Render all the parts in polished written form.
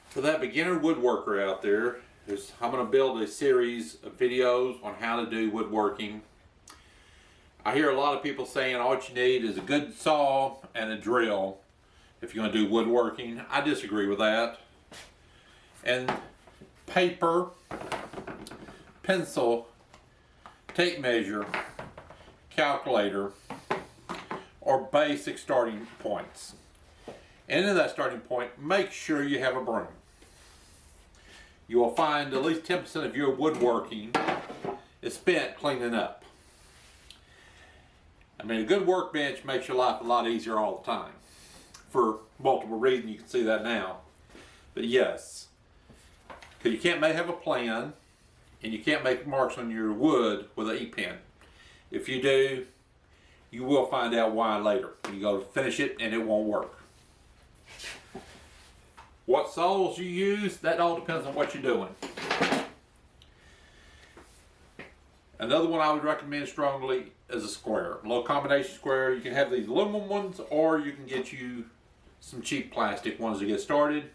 For that beginner woodworker out there, I'm going to build a series of videos on how to do woodworking. I hear a lot of people saying all you need is a good saw and a drill if you're going to do woodworking. I disagree with that. And paper, pencil, tape measure, calculator are basic starting points. And in that starting point, make sure you have a broom. You will find at least 10% of your woodworking is spent cleaning up. I mean, a good workbench makes your life a lot easier all the time. For multiple reasons, you can see that now. But yes, because you can't have a plan, and you can't make marks on your wood with an E-pen. If you do, you will find out why later. You go to finish it and it won't work. What saws you use, that all depends on what you're doing. Another one I would recommend strongly is a square. Low combination square. You can have these aluminum ones, or you can get you some cheap plastic ones to get started.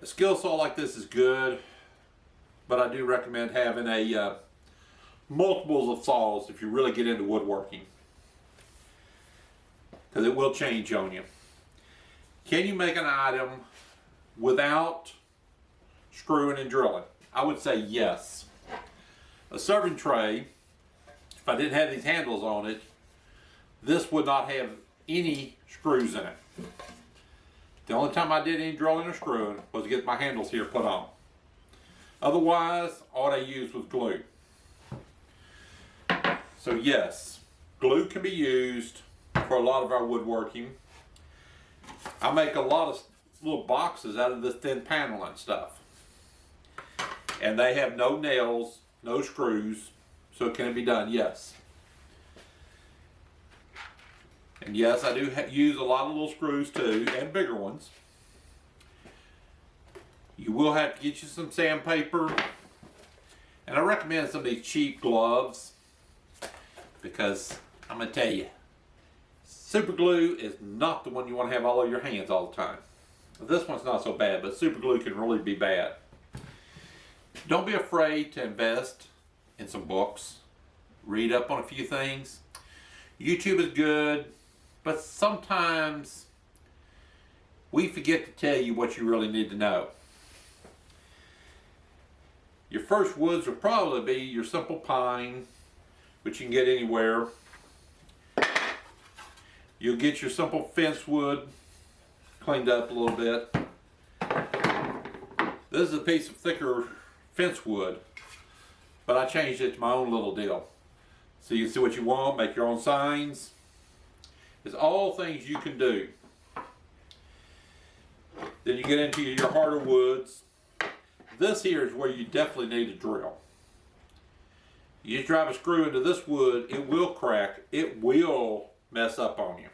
A skill saw like this is good, but I do recommend having a multiples of saws if you really get into woodworking, because it will change on you. Can you make an item without screwing and drilling? I would say yes. A serving tray, if I didn't have these handles on it, this would not have any screws in it. The only time I did any drilling or screwing was to get my handles here put on. Otherwise, all I used was glue. So yes, glue can be used for a lot of our woodworking. I make a lot of little boxes out of this thin panel and stuff. And they have no nails, no screws, so can it be done? Yes. And yes, I do use a lot of little screws too, and bigger ones. You will have to get you some sandpaper. And I recommend some of these cheap gloves, because I'm going to tell you, super glue is not the one you want to have all over your hands all the time. This one's not so bad, but super glue can really be bad. Don't be afraid to invest in some books. Read up on a few things. YouTube is good, but sometimes we forget to tell you what you really need to know. Your first woods will probably be your simple pine, which you can get anywhere. You'll get your simple fence wood cleaned up a little bit. This is a piece of thicker fence wood, but I changed it to my own little deal. So you can see what you want, make your own signs. It's all things you can do. Then you get into your harder woods. This here is where you definitely need a drill. You just drive a screw into this wood, it will crack, it will mess up on you.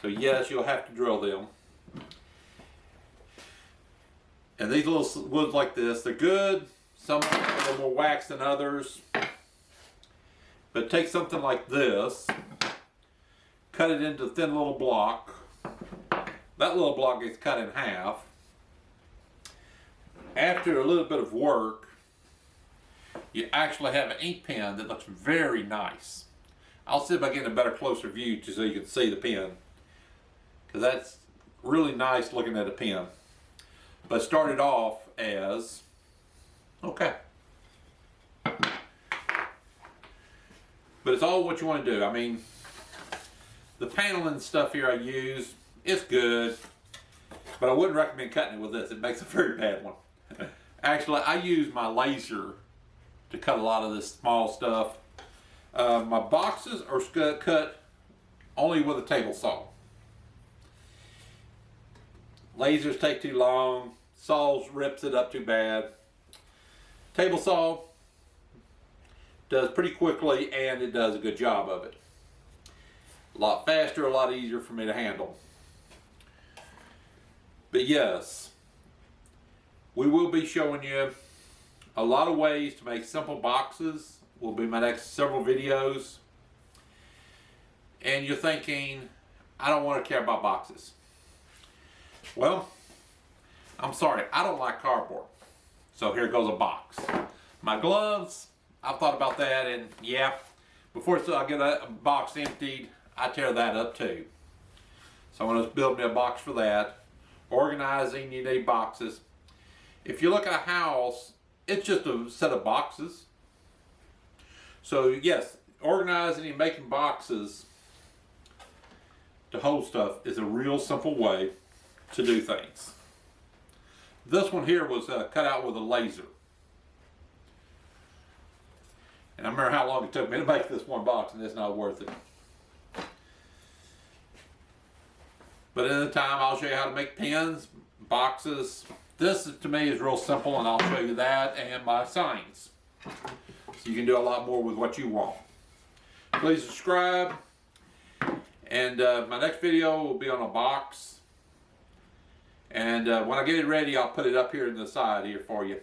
So yes, you'll have to drill them. And these little woods like this, they're good. Some are a little more wax than others. But take something like this, cut it into a thin little block. That little block gets cut in half. After a little bit of work, you actually have an ink pen that looks very nice. I'll see if I get a better closer view so you can see the pen, because that's really nice looking at a pen. But start it off as, okay. But it's all what you want to do. I mean, the paneling stuff here I use, it's good, but I wouldn't recommend cutting it with this. It makes a very bad one. Actually, I use my laser to cut a lot of this small stuff. My boxes are cut only with a table saw. Lasers take too long. Saws rips it up too bad. Table saw does pretty quickly, and it does a good job of it. A lot faster, a lot easier for me to handle. But yes, we will be showing you a lot of ways to make simple boxes. Will be my next several videos. And you're thinking, I don't want to care about boxes. Well, I'm sorry, I don't like cardboard. So here goes a box. My gloves, I've thought about that, and yeah, before I get a box emptied, I tear that up too. So I'm going to build me a box for that. Organizing, you need boxes. If you look at a house, it's just a set of boxes. So yes, organizing and making boxes to hold stuff is a real simple way to do things. This one here was cut out with a laser. And I remember how long it took me to make this one box, and it's not worth it. But in the time, I'll show you how to make pins, boxes. This to me is real simple, and I'll show you that and my signs. So you can do a lot more with what you want. Please subscribe. And my next video will be on a box. And when I get it ready, I'll put it up here in the side here for you.